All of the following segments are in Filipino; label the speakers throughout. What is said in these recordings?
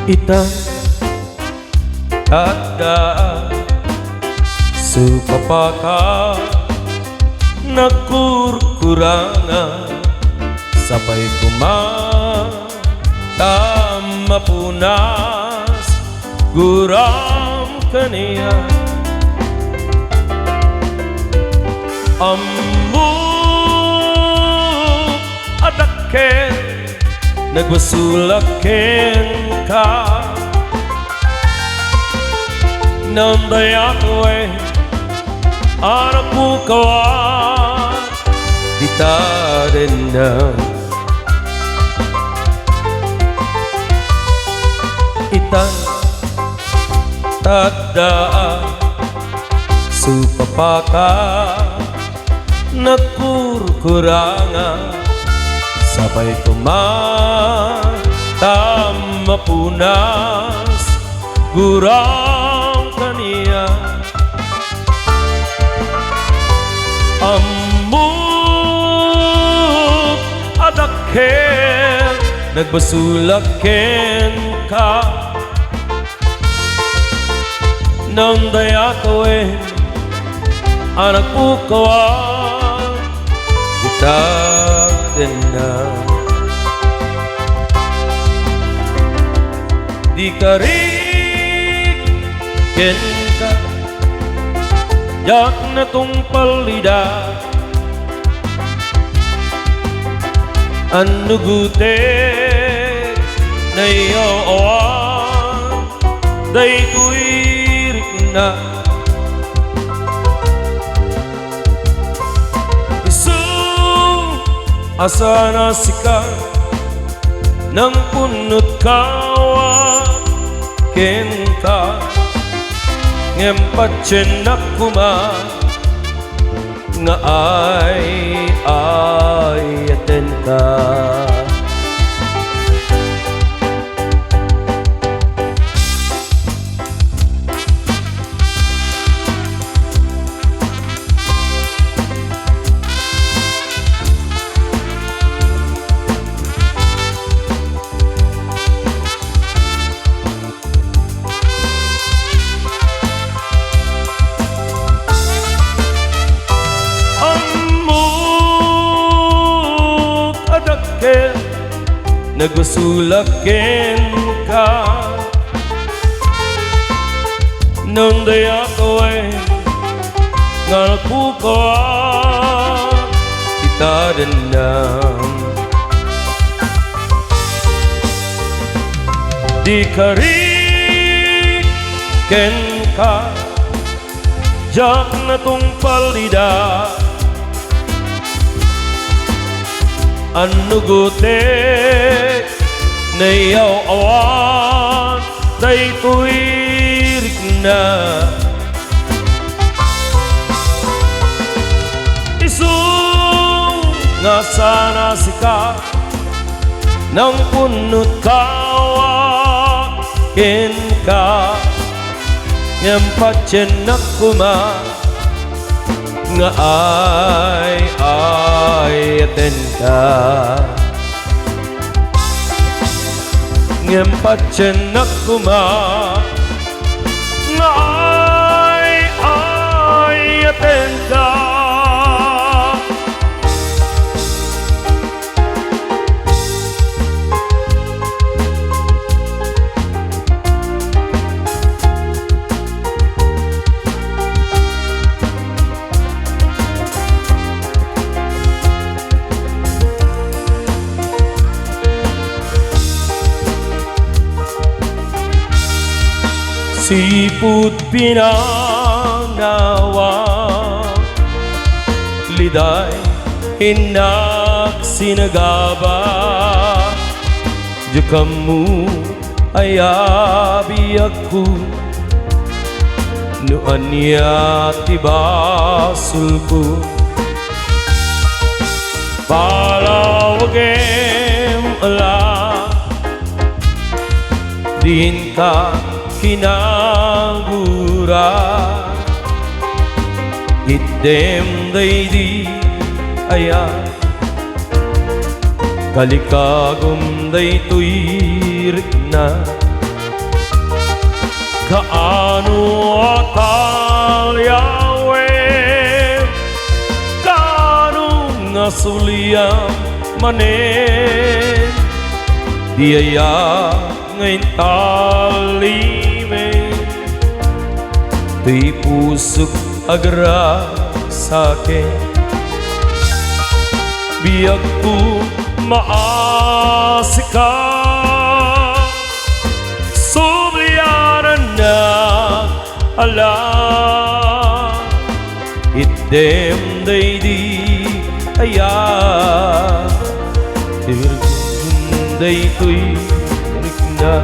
Speaker 1: Ita ada supapaka nagkurkurangan sabay mapunas guram kaniya ammu adakken nagwasulaken ka nanday ako anak mo kawan dita rin na itan tadaan supapaka nagkurkurangan sabay mapunas gurang kaniya amut adakken nagbasulaken ka nang dayakawin anak po kawan kita din na di karik ken ka yak na tong palida anugute na iyawan day tuirik na isu asa na sika nang punot kawa kenta ngempat cenak kuma nga ay aten ka nagusulaken ka nang dayako nga nakukawan kita din na di karik ken ka jak na tong palida anugute na iyawan day tuirik na isu nga sana sika nang punot kawa ken ka ngempat cenak kuma nga ay aten ka ngempat cenak kuma nga ay aten ka siput pinanawa liday hinak sinagaba jakamu ayabi aku nuan niya tibasulku palawagem ala din ka kinagura idem daydi aya kalikagum day tuirik na kaano atal Yahweh, kaano nga suliyang manen, diaya ngayon talime, di pusok agra sa akin, biyag ko maasika, subliyanan na ala, idem day di aya, day to'y na.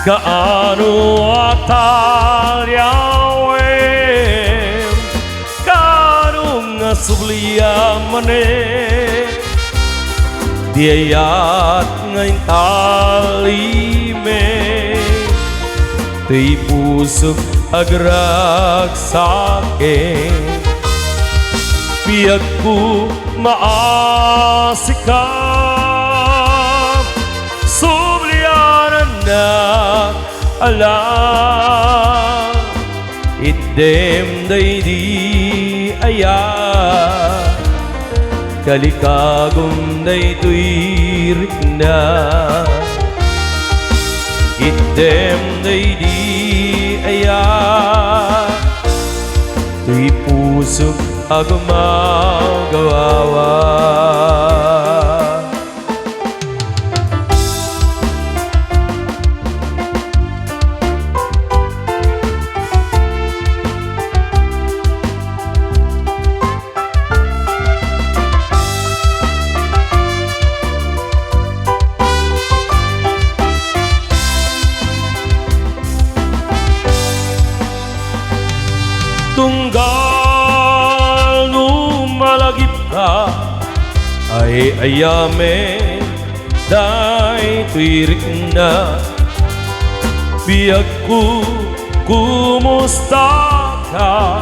Speaker 1: Kaano atal Yahweh, kaano nga subliya manen, diayat ngayon talime, di pusok agrag sa'kin, biyag ko maasika, subliyanan na ala, idem day di aya, kalikagom day tuirik na, idem day di aya, tuy pusok agumagawawa. Tunggal numalagip ka ay ayame day tuirik na, biyag ko kumusta ka,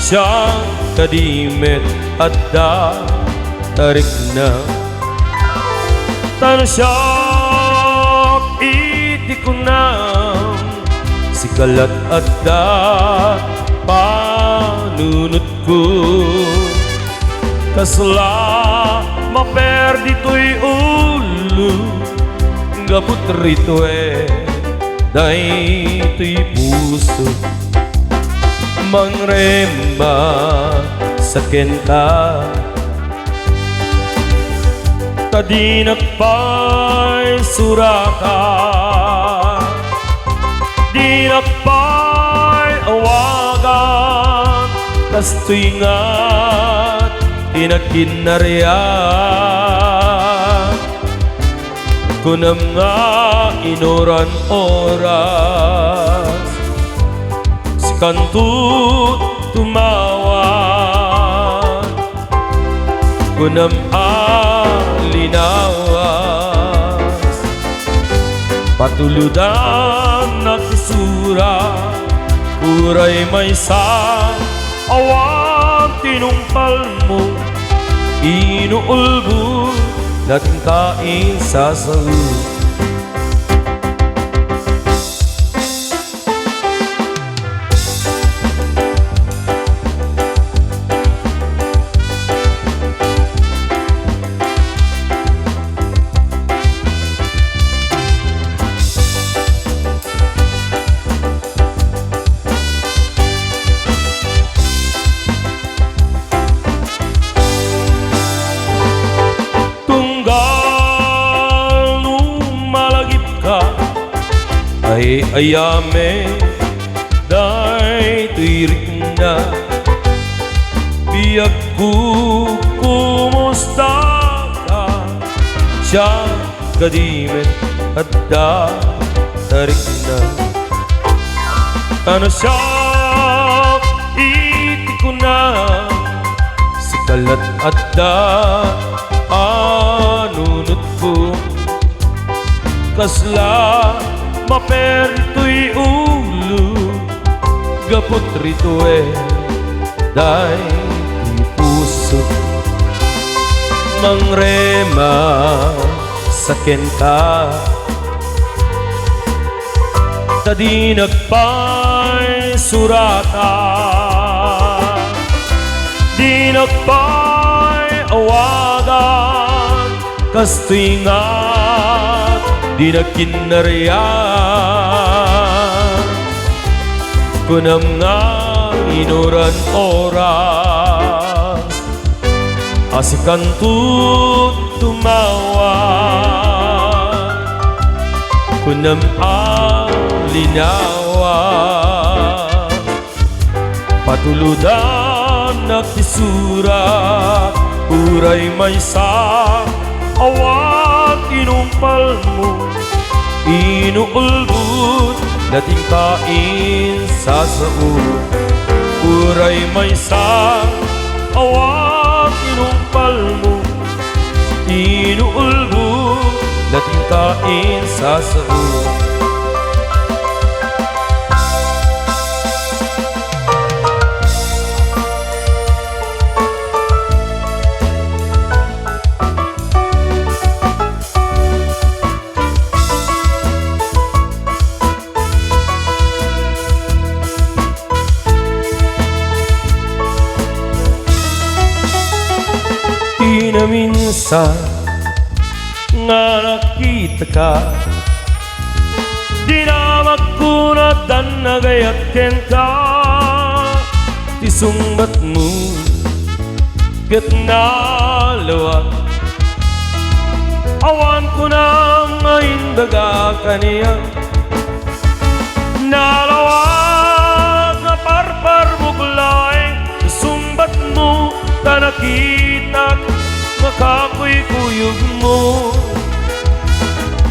Speaker 1: siyang kadimet at tarik na, tan siyak iti ko na sikalat at panunot ko, kasla maperdi to'y ulo, gabut rito day to'y puso, mangremba sa kenta, tadinak pa'y suraka, dinak pa'y awagan, kas tuingat tinakinarian, kunam nga inoran oras, si kantut tumawan, kunam alinawas, patuludan nagsusura, uray may sang awan tinumpal mo, inuulbo natin kain sa sahod. Ay ayame day tuirik na, biyag ko kumusta ka, siya kadimet at tarik na, ano siya iti ko na, si kalat at da anunot ko kasla maperto'y ulo gapot rito day puso mangrema saken ka tadi nagpay surata di nagpay awagan kastingat di nagkinaryan kunam nga inuran oras asikan tumawa kunam alinawa patuludan nagtisurat uray may sa awat inumpal mo inuulbut dating kain sa saud uray may sa awat inumpal mo inuulbut dating kain sa saud. Na minsan nga nakita ka di na magkunat dan nagayakken ka tisungbat mo ket nalawat awan ko na maindaga kaniya nalawat na parpar buglay tisungbat mo ka nakita makakuy-kuyog mo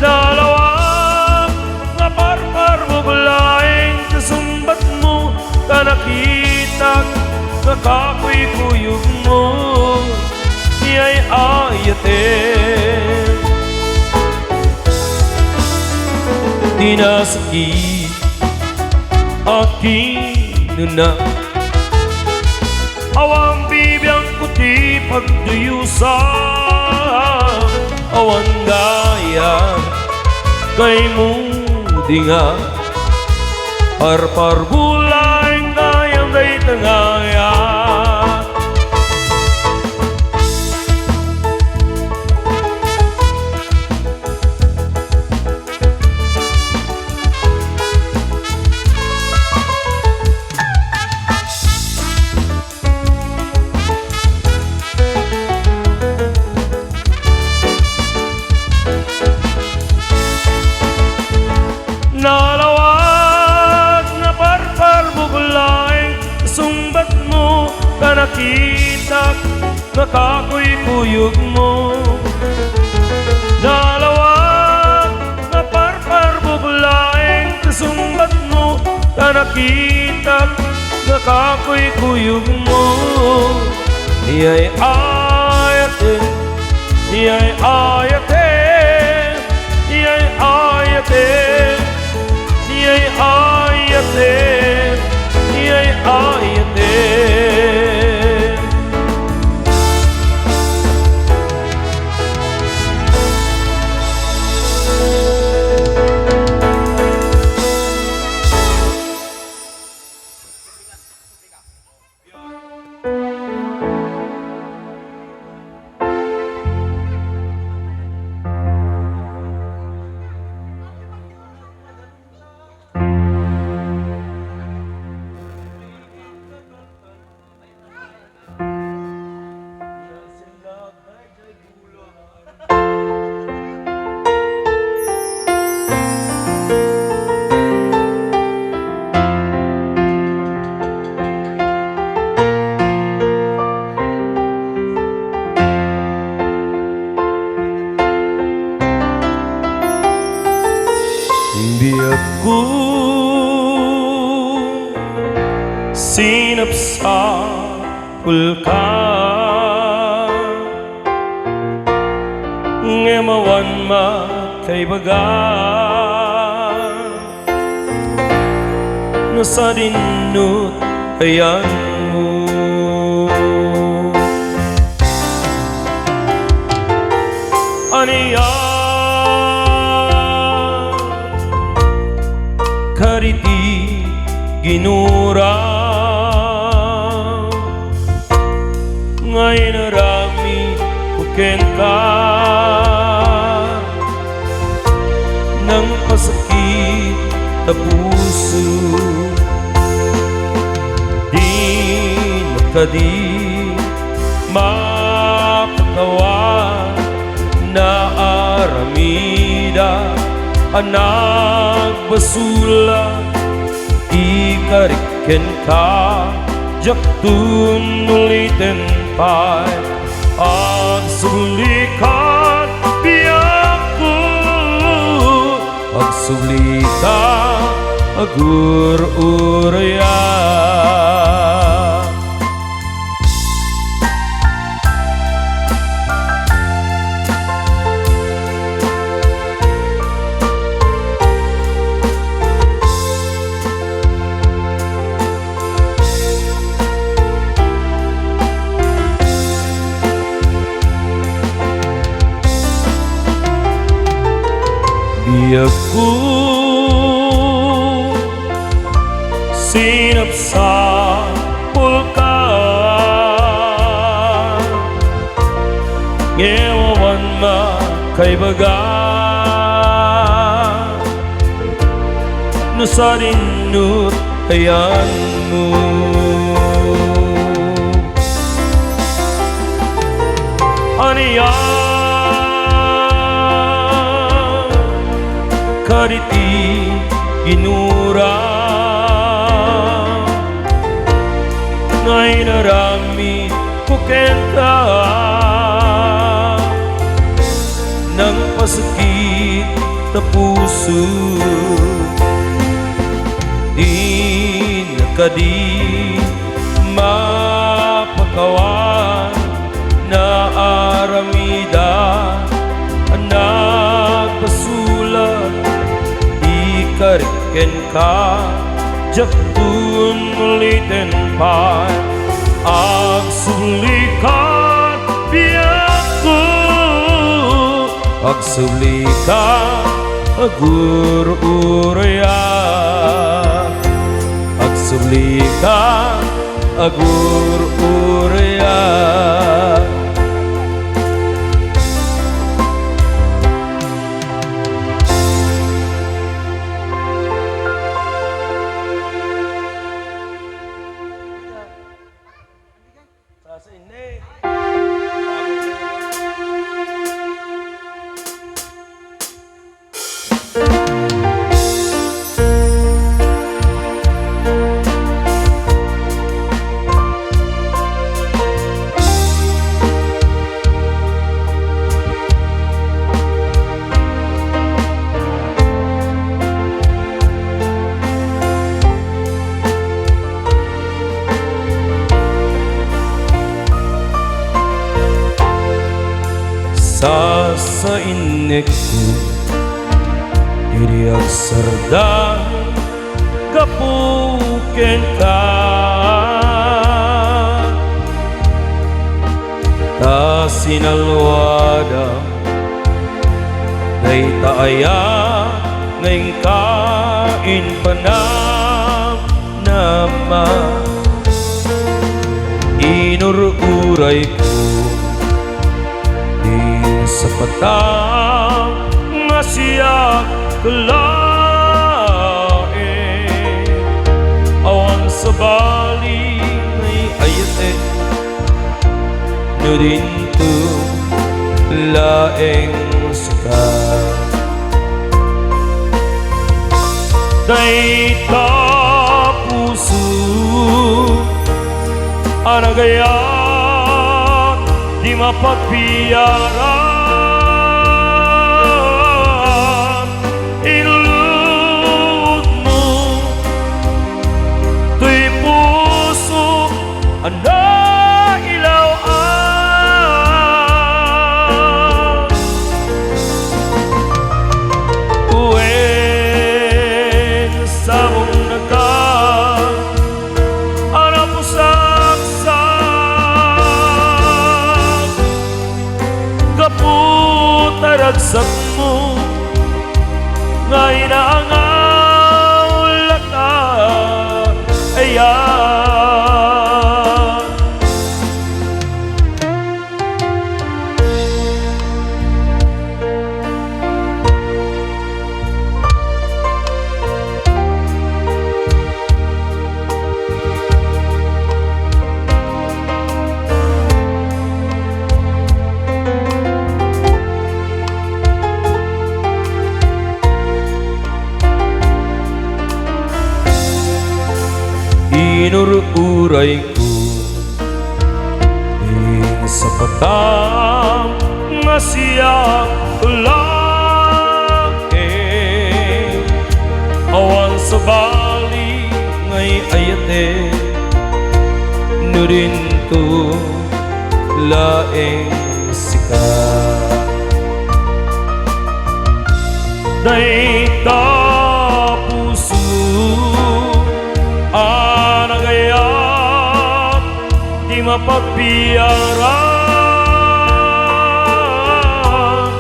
Speaker 1: dalawang nga parpar bublaing kasumbat mo ka nakita makakuy-kuyog mo iyay ayatin di nasakit aking na awang bibiyang kuti pagduyusa awan gaya kay mudi nga parpar bulay gayang day tangaya nalawag na parpar bugulay sumbat mo ka nakita nakakuy-kuyog mo nalawag na parpar bugulay sumbat mo ka nakita nakakuy-kuyog mo iyay ayatin iyay ayatin iyay ayatin iyay ayatin iyay ayatin Biyaku sinapsapul ka Yamawan makaibagan Nasa dinut ayan mo Aniya Kariti ginura Ngay narami kuken ka Nang pasakit na puso Di nakadi mapatawa Na aramida anak basula Ikariken ka jaktun ulitin pa'y Ang sulikat biyaku Ang sulikat agur-uraya Biyaku sinap sa pulkan Ngewawan makaibagan Nasa dinut ayan mo Aniyan Kariti ginura Ngay narami kuken ka Nang pasakit na puso Di nakadi mapakawan Na aramida anak basulat Ikariken ka jaktun ulitin pa Ang sulikat biyaku Ang sulikat agur-uraya Ang sulikat agur-uraya Sa inek ko Diriag sarda Kapuken ka Ta sinalwada Day taaya Ngayong kain panam Nama Inururay ko Sa patang masyak kalae Awan sa bali may ayate Nudin to laeng saka Day tapuso Anagayak di mapagpiyaran Anda ilawan ngay naangaw lata ayan. Inururay ko sa patang masiyang ulake awan sa bali ngay ayate nurin to laeng sika day tapuso anagayat di mapagpiyaran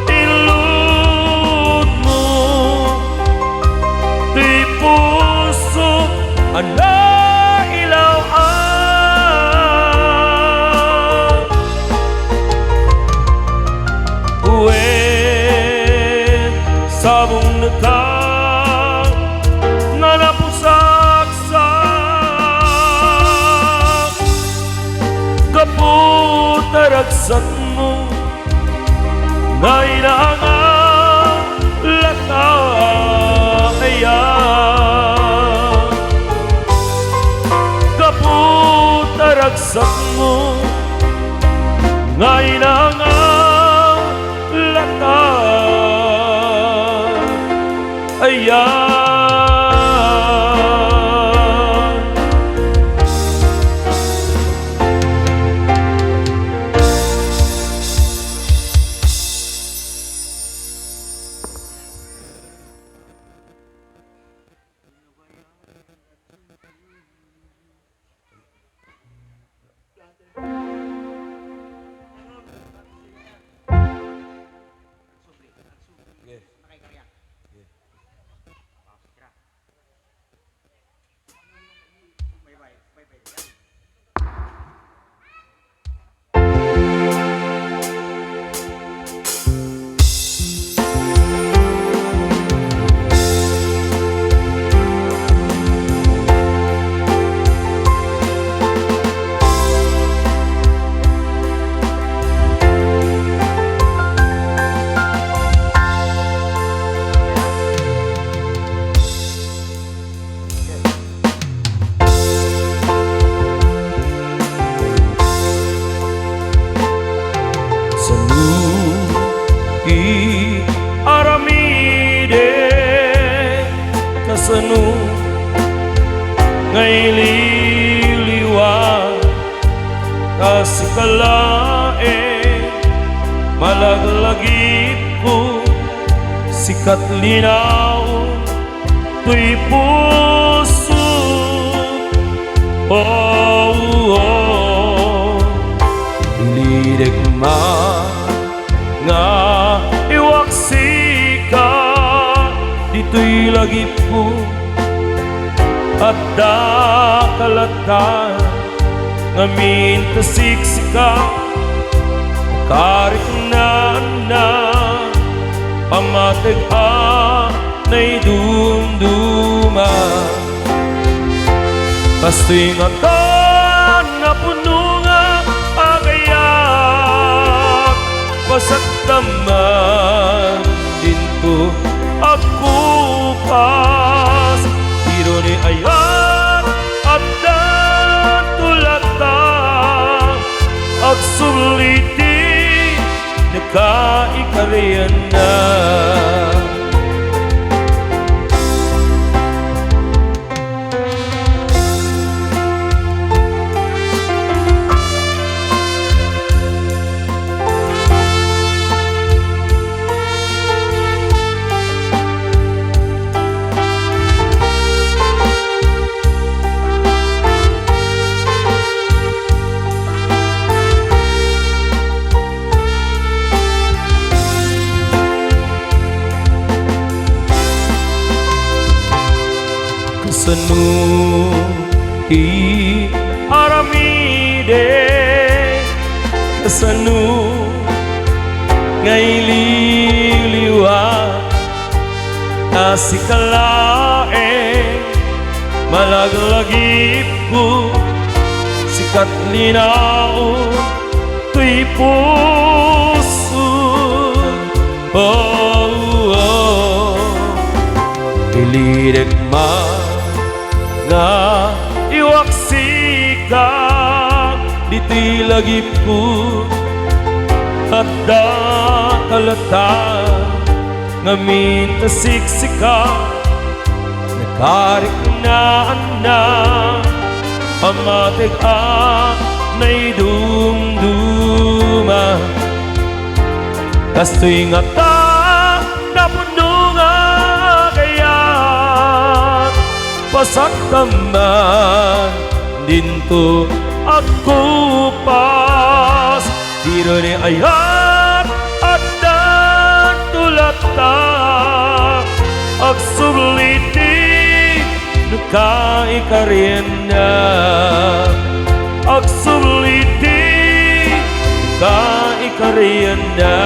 Speaker 1: ilud mo di puso ana ilawaan uwen sabong nata taragsak mo na inaangang lata ayan. Kaputaragsak mo na inaangang lata ayan. Kasano ngay liliwan kasikalae malaglagip ko sikat linaw tuy puso lirik nga iwaksika dito'y lagip ko at dakalata ngamin tasiksika karit na pamatag-a na'y dumduma kasto'y nga ka na puno nga agayat pasagdaman din ko ako pas tiro ni ayat at datulata at suliti nakaikarian na Kasanu ti aramide kasanu ngay liliwa kasikalaeng malaglagip ko sikat linaon tuy puso ilirig nga iwaksika dito'y lagip ko at dakalata ngamin tasiksika nakarik na amatig na'y dumduma kasto'y nga ta napuno nga kaya pasaktaman dinto ako pas diro ni ayat at natulata ag subliti nakaikarienda ag subliti nakaikarienda